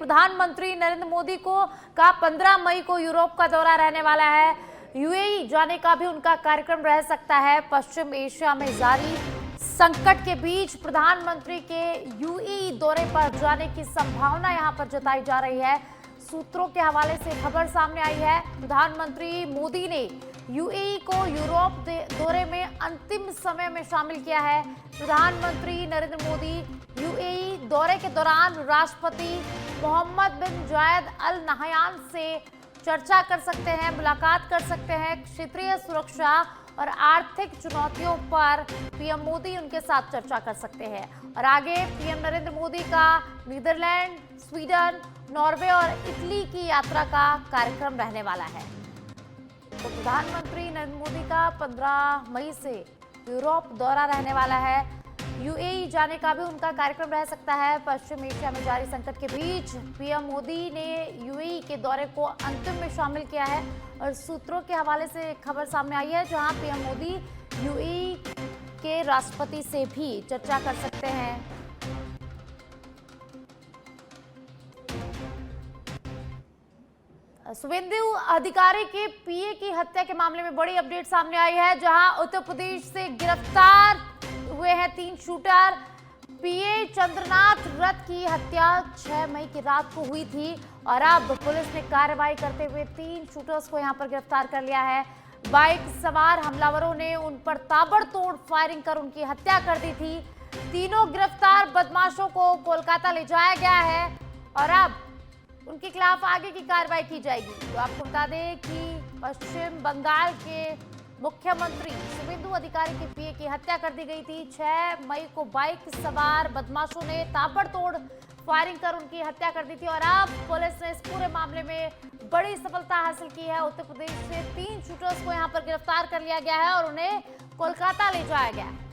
प्रधानमंत्री नरेंद्र मोदी को का 15 मई को यूरोप का दौरा रहने वाला है। यूएई जाने का भी उनका कार्यक्रम रह सकता है। पश्चिम एशिया में जारी संकट के बीच प्रधानमंत्री के यूएई दौरे पर जाने की संभावना यहां पर जताई जा रही है। सूत्रों के हवाले से खबर सामने आई है। प्रधानमंत्री मोदी ने यूएई को यूरोप दौरे में अंतिम समय में शामिल किया है। प्रधानमंत्री नरेंद्र मोदी यूएई दौरे के दौरान राष्ट्रपति मोहम्मद बिन जायद अल नहयान से चर्चा कर सकते हैं, मुलाकात कर सकते हैं। क्षेत्रीय सुरक्षा और आर्थिक चुनौतियों पर पीएम मोदी उनके साथ चर्चा कर सकते हैं। और आगे पीएम नरेंद्र मोदी का नीदरलैंड, स्वीडन, नॉर्वे और इटली की यात्रा का कार्यक्रम रहने वाला है। तो प्रधानमंत्री नरेंद्र मोदी का 15 मई से यूरोप दौरा रहने वाला है। यूएई जाने का भी उनका कार्यक्रम रह सकता है। पश्चिम एशिया में जारी संकट के बीच पीएम मोदी ने यूएई के दौरे को अंतिम में शामिल किया है। और सूत्रों के हवाले से खबर सामने आई है, जहां पीएम मोदी यूएई के राष्ट्रपति से भी चर्चा कर सकते हैं। शुभेंदु अधिकारी के पीए की हत्या के मामले में बड़ी अपडेट सामने आई है, जहां उत्तर प्रदेश से गिरफ्तार हुए हैं 3 शूटर। पीए चंद्रनाथ रथ की हत्या 6 मई की रात को हुई थी और अब पुलिस ने कार्रवाई करते हुए 3 शूटर्स को यहां पर गिरफ्तार कर लिया है। बाइक सवार हमलावरों ने उन पर ताबड़तोड़ फायरिंग कर उनकी हत्या कर दी थी। तीनों गिरफ्तार बदमाशों को कोलकाता ले जाया गया है और अब उनके खिलाफ आगे की कार्रवाई की जाएगी। तो आपको बता दें कि पश्चिम बंगाल के मुख्यमंत्री शुभेंदु अधिकारी के पीए की हत्या कर दी गई थी। 6 मई को बाइक सवार बदमाशों ने ताबड़तोड़ फायरिंग कर उनकी हत्या कर दी थी और अब पुलिस ने इस पूरे मामले में बड़ी सफलता हासिल की है। उत्तर प्रदेश से 3 शूटर्स को यहां पर गिरफ्तार कर लिया गया है और उन्हें कोलकाता ले जाया गया है।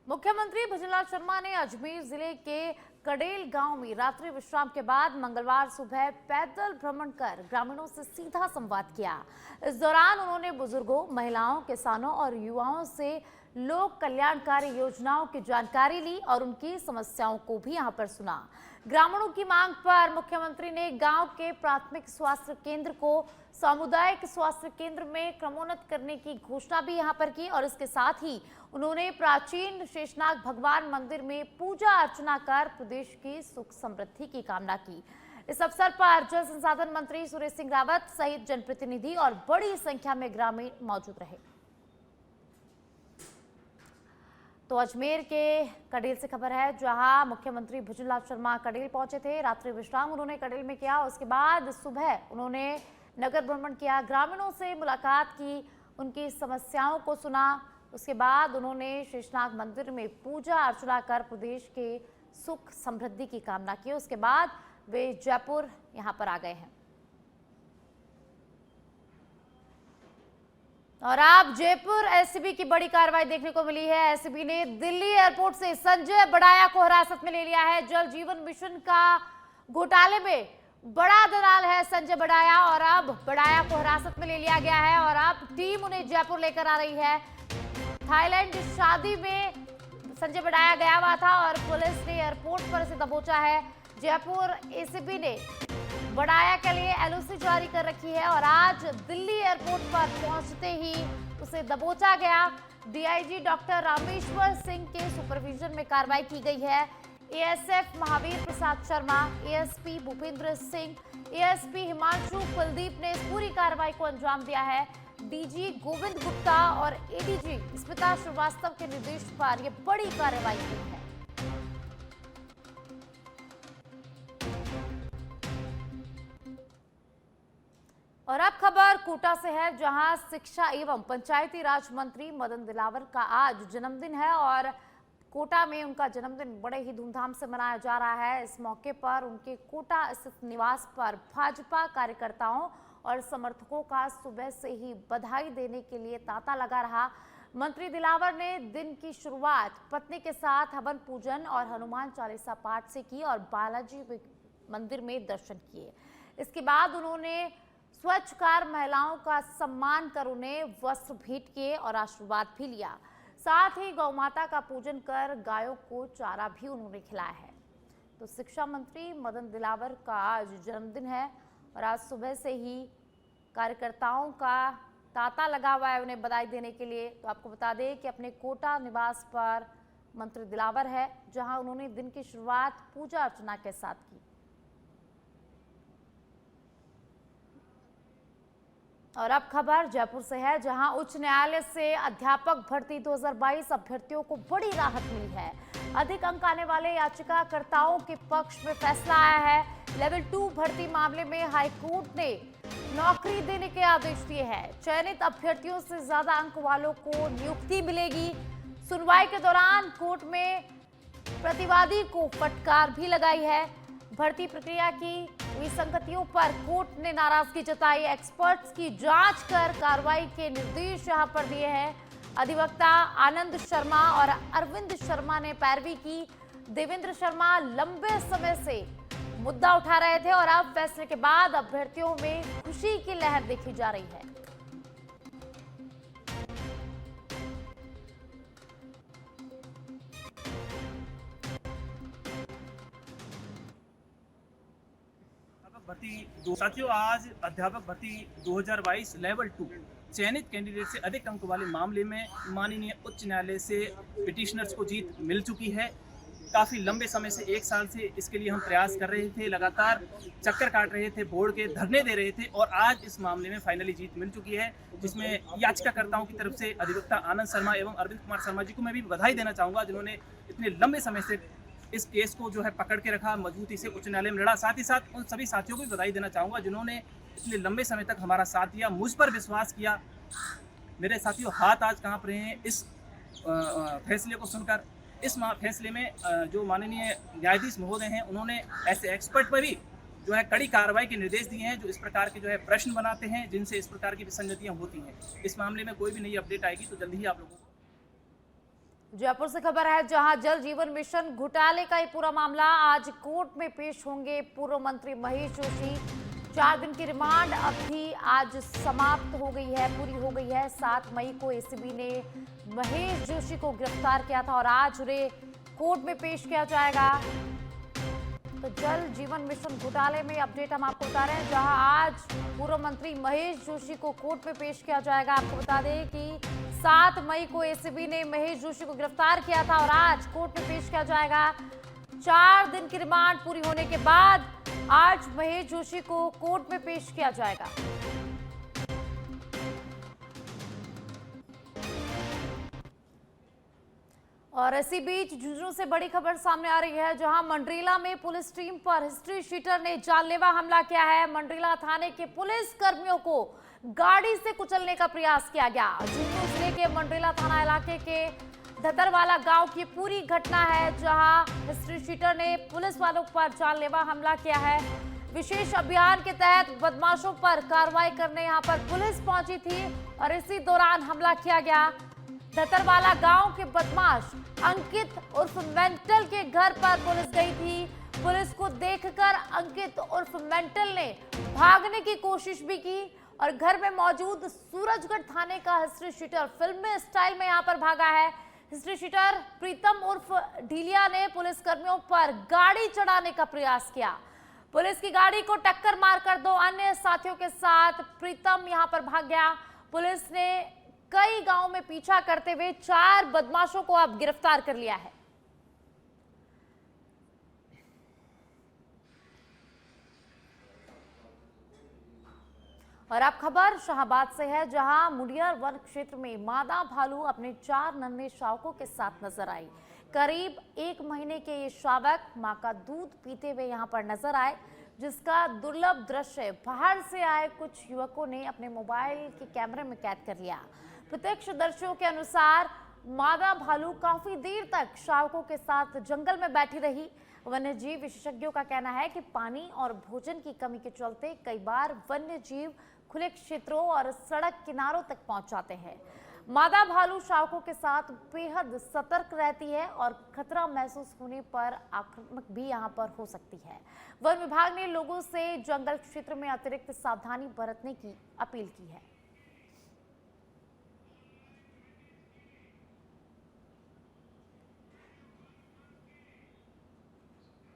मुख्यमंत्री भजनलाल शर्मा ने अजमेर जिले के कडेल गांव में रात्रि विश्राम के बाद मंगलवार सुबह पैदल भ्रमण कर ग्रामीणों से सीधा संवाद किया। इस दौरान उन्होंने बुजुर्गों, महिलाओं, किसानों और युवाओं से लोक कल्याणकारी योजनाओं की जानकारी ली और उनकी समस्याओं को भी यहां पर सुना। ग्रामीणों की मांग पर मुख्यमंत्री ने गांव के प्राथमिक स्वास्थ्य केंद्र को सामुदायिक स्वास्थ्य केंद्र में क्रमोन्नत करने की घोषणा भी यहां पर की और इसके साथ ही उन्होंने प्राचीन शेषनाग भगवान मंदिर में पूजा अर्चना कर प्रदेश की सुख समृद्धि की कामना की। इस अवसर पर जल संसाधन मंत्री सुरेश सिंह रावत सहित जनप्रतिनिधि और बड़ी संख्या में ग्रामीण मौजूद रहे। तो अजमेर के कडेल से खबर है, जहां मुख्यमंत्री भजनलाल शर्मा कडेल पहुंचे थे। रात्रि विश्राम उन्होंने कडेल में किया। उसके बाद सुबह उन्होंने नगर भ्रमण किया, ग्रामीणों से मुलाकात की, उनकी समस्याओं को सुना। उसके बाद उन्होंने शेषनाग मंदिर में पूजा अर्चना कर प्रदेश के सुख समृद्धि की कामना की। उसके बाद वे जयपुर यहां पर आ गए हैं। और अब जयपुर एससीबी की बड़ी कार्रवाई देखने को मिली है। एससीबी ने दिल्ली एयरपोर्ट से संजय बड़ाया को हिरासत में ले लिया है। जल जीवन मिशन का घोटाले में बड़ा दलाल है संजय बड़ाया और अब बड़ाया को हिरासत में ले लिया गया है और अब टीम उन्हें जयपुर लेकर आ रही है। थाईलैंड शादी में संजय बड़ाया गया हुआ था और पुलिस ने एयरपोर्ट पर इसे दबोचा है। जयपुर एसीबी ने बड़ाया के लिए एलओसी जारी कर रखी है और आज दिल्ली एयरपोर्ट पर पहुंचते ही उसे दबोचा गया। डीआईजी डॉक्टर रामेश्वर सिंह के सुपरविजन में कार्रवाई की गई है। ASF Mahavir Prasad Sharma, ASP Bhupendra Singh, ASP Himanshu Kuldeep ने इस पूरी कार्रवाई को अंजाम दिया है। डीजी गोविंद गुप्ता और एडीजी स्मिता श्रीवास्तव के निर्देश पर यह बड़ी कार्रवाई की है। और अब खबर कोटा से है, जहां शिक्षा एवं पंचायती राज मंत्री मदन दिलावर का आज जन्मदिन है और कोटा में उनका जन्मदिन बड़े ही धूमधाम से मनाया जा रहा है। इस मौके पर उनके कोटा स्थित निवास पर भाजपा कार्यकर्ताओं और समर्थकों का सुबह से ही बधाई देने के लिए तांता लगा रहा। मंत्री दिलावर ने दिन की शुरुआत पत्नी के साथ हवन पूजन और हनुमान चालीसा पाठ से की और बालाजी मंदिर में दर्शन किए। इसके बाद उन्होंने स्वच्छकार महिलाओं का सम्मान कर उन्हें वस्त्र भेंट किए और आशीर्वाद भी लिया। साथ ही गौ माता का पूजन कर गायों को चारा भी उन्होंने खिलाया है। तो शिक्षा मंत्री मदन दिलावर का आज जन्मदिन है और आज सुबह से ही कार्यकर्ताओं का तांता लगा हुआ है उन्हें बधाई देने के लिए। तो आपको बता दें कि अपने कोटा निवास पर मंत्री दिलावर है, जहां उन्होंने दिन की शुरुआत पूजा अर्चना के साथ की। और अब खबर जयपुर से है, जहां उच्च न्यायालय से अध्यापक भर्ती 2022 अभ्यर्थियों को बड़ी राहत मिली है। अधिक अंक आने वाले याचिकाकर्ताओं के पक्ष में फैसला आया है। लेवल 2 भर्ती मामले में हाईकोर्ट ने नौकरी देने के आदेश दिए हैं। चयनित अभ्यर्थियों से ज्यादा अंक वालों को नियुक्ति मिलेगी। सुनवाई के दौरान कोर्ट में प्रतिवादी को फटकार भी लगाई है। भर्ती प्रक्रिया की विसंगतियों पर कोर्ट ने नाराजगी जताई। एक्सपर्ट्स की जांच कर कार्रवाई के निर्देश यहां पर दिए हैं। अधिवक्ता आनंद शर्मा और अरविंद शर्मा ने पैरवी की। देवेंद्र शर्मा लंबे समय से मुद्दा उठा रहे थे और अब फैसले के बाद अभ्यर्थियों में खुशी की लहर देखी जा रही है। भर्ती साथियों, आज अध्यापक भर्ती 2022 लेवल 2 चयनित कैंडिडेट से अधिक अंक वाले मामले में माननीय उच्च न्यायालय से पिटिशनर्स को जीत मिल चुकी है। काफ़ी लंबे समय से 1 साल से इसके लिए हम प्रयास कर रहे थे, लगातार चक्कर काट रहे थे, बोर्ड के धरने दे रहे थे और आज इस मामले में फाइनली जीत मिल चुकी है, जिसमें याचिकाकर्ताओं की तरफ से अधिवक्ता आनंद शर्मा एवं अरविंद कुमार शर्मा जी को मैं भी बधाई देना चाहूँगा, जिन्होंने इतने लंबे समय से इस केस को जो है पकड़ के रखा, मजबूती से उच्च न्यायालय में लड़ा। साथ ही साथ उन सभी साथियों को भी बधाई देना चाहूँगा जिन्होंने इतने लंबे समय तक हमारा साथ दिया, मुझ पर विश्वास किया। मेरे साथियों, हाथ आज कांप रहे हैं इस फैसले को सुनकर। इस फैसले में जो माननीय न्यायाधीश महोदय हैं, उन्होंने ऐसे एक्सपर्ट पर भी जो है कड़ी कार्रवाई के निर्देश दिए हैं, जो इस प्रकार के जो है प्रश्न बनाते हैं, जिनसे इस प्रकार की विसंगतियां होती हैं। इस मामले में कोई भी नई अपडेट आएगी तो जल्दी ही आप लोगों को। जयपुर से खबर है, जहां जल जीवन मिशन घोटाले का ये पूरा मामला आज कोर्ट में पेश होंगे पूर्व मंत्री महेश जोशी। 4 दिन की रिमांड अवधि आज समाप्त हो गई है, पूरी हो गई है। 7 मई को एसीबी ने महेश जोशी को गिरफ्तार किया था और आज उन्हें कोर्ट में पेश किया जाएगा। तो जल जीवन मिशन घोटाले में अपडेट हम आपको बता रहे हैं, जहां आज पूर्व मंत्री महेश जोशी को कोर्ट में पेश किया जाएगा। आपको बता दें कि 7 मई को एसीबी ने महेश जोशी को गिरफ्तार किया था और आज कोर्ट में पेश किया जाएगा। 4 दिन की रिमांड पूरी होने के बाद आज महेश जोशी को कोर्ट में पेश किया जाएगा। और इसी बीच झुंझुनू से बड़ी खबर सामने आ रही है, जहां मंडरेला में पुलिस टीम पर हिस्ट्री शीटर ने जानलेवा हमला किया है। मंडरेला थाने के पुलिस कर्मियों को गाड़ी से कुचलने का प्रयास किया गया। झुंझुनू जिले के मंडरेला थाना इलाके के धतरवाला गांव की पूरी घटना है, जहां हिस्ट्री शीटर ने पुलिस वालों पर जानलेवा हमला किया है। विशेष अभियान के तहत बदमाशों पर कार्रवाई करने यहां पर पुलिस पहुंची थी और इसी दौरान हमला किया गया। धतरवाला गांव के बदमाश अंकित उर्फ मेंटल के घर पर पुलिस गई थी। पुलिस को देखकर अंकित उर्फ मेंटल ने भागने की कोशिश भी की और घर में मौजूद सूरजगढ़ थाने का हिस्ट्री शीटर फिल्मी स्टाइल में यहां पर भागा है। हिस्ट्री शीटर प्रीतम उर्फ ढीलिया ने पुलिस कर्मियों पर गाड़ी चढ़ाने का प्रयास किया। पुलिस की गाड़ी को टक्कर मारकर 2 अन्य साथियों के साथ प्रीतम यहां पर भाग गया। पुलिस ने कई गांवों में पीछा करते हुए 4 बदमाशों को अब गिरफ्तार कर लिया है। और अब खबर शाहबाद से है, जहां मुडियर वन क्षेत्र में मादा भालू अपने 4 नन्हे शावकों के साथ नजर आई। करीब 1 महीने के ये शावक मां का दूध पीते हुए यहां पर नजर आए, जिसका दुर्लभ दृश्य बाहर से आए कुछ युवकों ने अपने मोबाइल के कैमरे में कैद कर लिया। प्रत्यक्षदर्शियों के अनुसार मादा भालू काफी देर तक शावकों के साथ जंगल में बैठी रही। वन्य जीव विशेषज्ञों का कहना है कि पानी और भोजन की कमी के चलते कई बार वन्य जीव खुले क्षेत्रों और सड़क किनारों तक पहुंच जाते हैं। मादा भालू शावकों के साथ बेहद सतर्क रहती है और खतरा महसूस होने पर आक्रामक भी यहां पर हो सकती है। वन विभाग ने लोगों से जंगल क्षेत्र में अतिरिक्त सावधानी बरतने की अपील की है।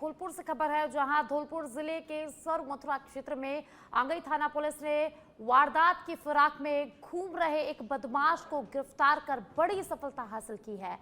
धौलपुर से खबर है, जहां धौलपुर जिले के सर मथुरा क्षेत्र में आंगई थाना पुलिस ने वारदात की फिराक में घूम रहे एक बदमाश को गिरफ्तार कर बड़ी सफलता हासिल की है।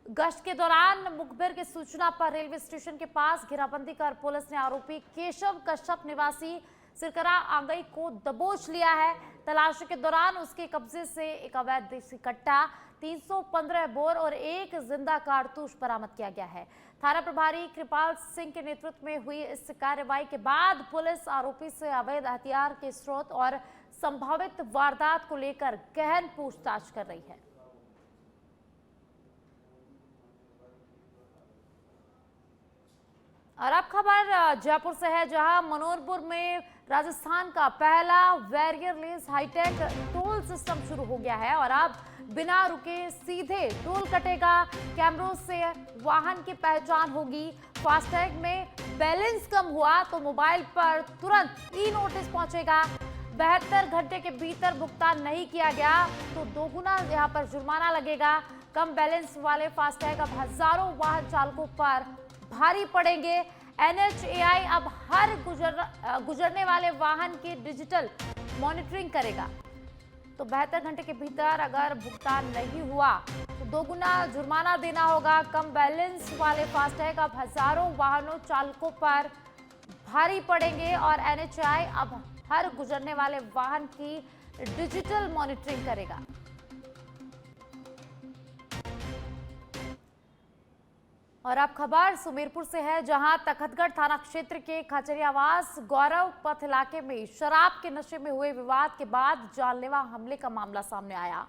गश्त के दौरान मुखबिर की सूचना पर रेलवे स्टेशन के पास घेराबंदी कर पुलिस ने आरोपी केशव कश्यप निवासी सिरकरा आंगई को दबोच लिया है। तलाशी के दौरान उसके कब्जे से एक अवैध देसी कट्टा, 315 बोर और एक जिंदा कारतूस बरामद किया गया है। थाना प्रभारी कृपाल सिंह के नेतृत्व में हुई इस कार्रवाई के बाद पुलिस आरोपी से अवैध हथियार के स्रोत और संभावित वारदात को लेकर गहन पूछताछ कर रही है। और अब खबर जयपुर से है, जहां मनोरपुर में राजस्थान का पहला बैरियरलेस हाईटेक टोल सिस्टम शुरू हो गया है और अब बिना रुके सीधे टोल कटेगा। कैमरों से वाहन की पहचान होगी। फास्टैग में बैलेंस कम हुआ तो मोबाइल पर तुरंत ई नोटिस पहुंचेगा। 72 घंटे के भीतर भुगतान नहीं किया गया तो दोगुना यहां पर जुर्माना लगेगा। कम बैलेंस वाले फास्टैग अब हजारों वाहन चालकों पर भारी पड़ेंगे। NHAI अब हर गुजरने वाले वाहन की डिजिटल मॉनिटरिंग करेगा। तो 72 घंटे के भीतर अगर भुगतान नहीं हुआ तो दोगुना जुर्माना देना होगा। कम बैलेंस वाले फास्टैग अब हजारों वाहनों चालकों पर भारी पड़ेंगे और NHAI अब हर गुजरने वाले वाहन की डिजिटल मॉनिटरिंग करेगा। और अब खबर सुमेरपुर से है, जहां तखतगढ़ थाना क्षेत्र के खचरियावास गौरव पथ इलाके में शराब के नशे में हुए विवाद के बाद जानलेवा हमले का मामला सामने आया।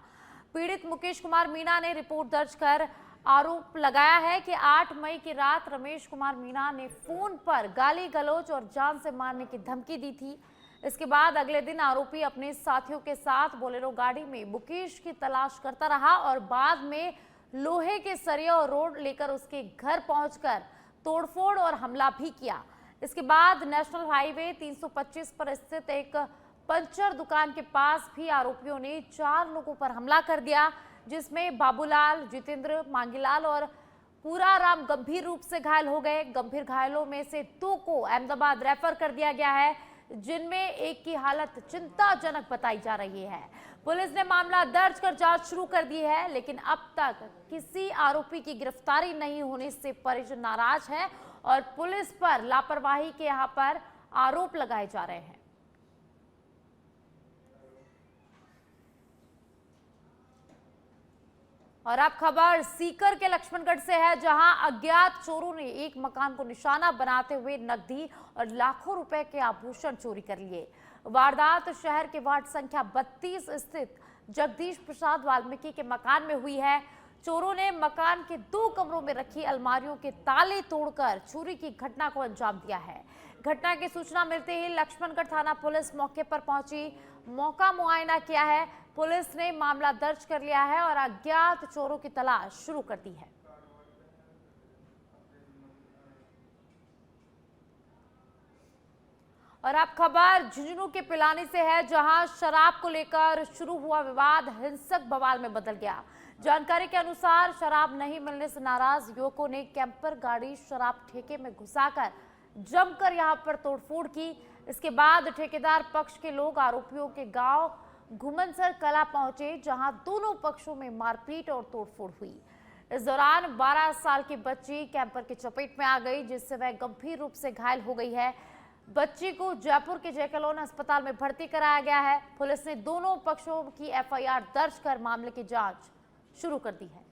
पीड़ित मुकेश कुमार मीणा ने रिपोर्ट दर्ज कर आरोप लगाया है कि 8 मई की रात रमेश कुमार मीणा ने फोन पर गाली गलौज और जान से मारने की धमकी दी थी। इसके बाद अगले दिन आरोपी अपने साथियों के साथ बोलेरो गाड़ी में मुकेश की तलाश करता रहा और बाद में लोहे के सरिया और रोड लेकर उसके घर पहुंचकर तोड़फोड़ और हमला भी किया। इसके बाद नेशनल हाईवे 325 पर स्थित एक पंचर दुकान के पास भी आरोपियों ने 4 लोगों पर हमला कर दिया, जिसमें बाबूलाल, जितेंद्र, मांगीलाल और पूराराम गंभीर रूप से घायल हो गए। गंभीर घायलों में से 2 को अहमदाबाद रेफर कर दिया गया है, जिनमें एक की हालत चिंताजनक बताई जा रही है। पुलिस ने मामला दर्ज कर जांच शुरू कर दी है, लेकिन अब तक किसी आरोपी की गिरफ्तारी नहीं होने से परिजन नाराज है और पुलिस पर लापरवाही के यहां पर आरोप लगाए जा रहे हैं। और अब खबर सीकर के लक्ष्मणगढ़ से है, जहां अज्ञात चोरों ने एक मकान को निशाना बनाते हुए नकदी और लाखों रुपए के आभूषण चोरी कर लिए। वारदात शहर के वार्ड संख्या 32 स्थित जगदीश प्रसाद वाल्मीकि के मकान में हुई है। चोरों ने मकान के 2 कमरों में रखी अलमारियों के ताले तोड़कर चोरी की घटना को अंजाम दिया है। घटना की सूचना मिलते ही लक्ष्मणगढ़ थाना पुलिस मौके पर पहुंची, मौका मुआयना किया है। पुलिस ने मामला दर्ज कर लिया है और अज्ञात चोरों की तलाश शुरू कर दी है। और अब खबर झुंझुनू के पिलानी से है, जहां शराब को लेकर शुरू हुआ विवाद हिंसक बवाल में बदल गया। जानकारी के अनुसार शराब नहीं मिलने से नाराज युवकों ने कैंपर गाड़ी शराब ठेके में घुसाकर जमकर यहां पर तोड़फोड़ की। इसके बाद ठेकेदार पक्ष के लोग आरोपियों के गांव घुमनसर कला पहुंचे, जहां दोनों पक्षों में मारपीट और तोड़फोड़ हुई। इस दौरान 12 साल की बच्ची कैंपर की चपेट में आ गई, जिससे वह गंभीर रूप से घायल हो गई है। बच्ची को जयपुर के जयकलोन अस्पताल में भर्ती कराया गया है। पुलिस ने दोनों पक्षों की FIR दर्ज कर मामले की जांच शुरू कर दी है।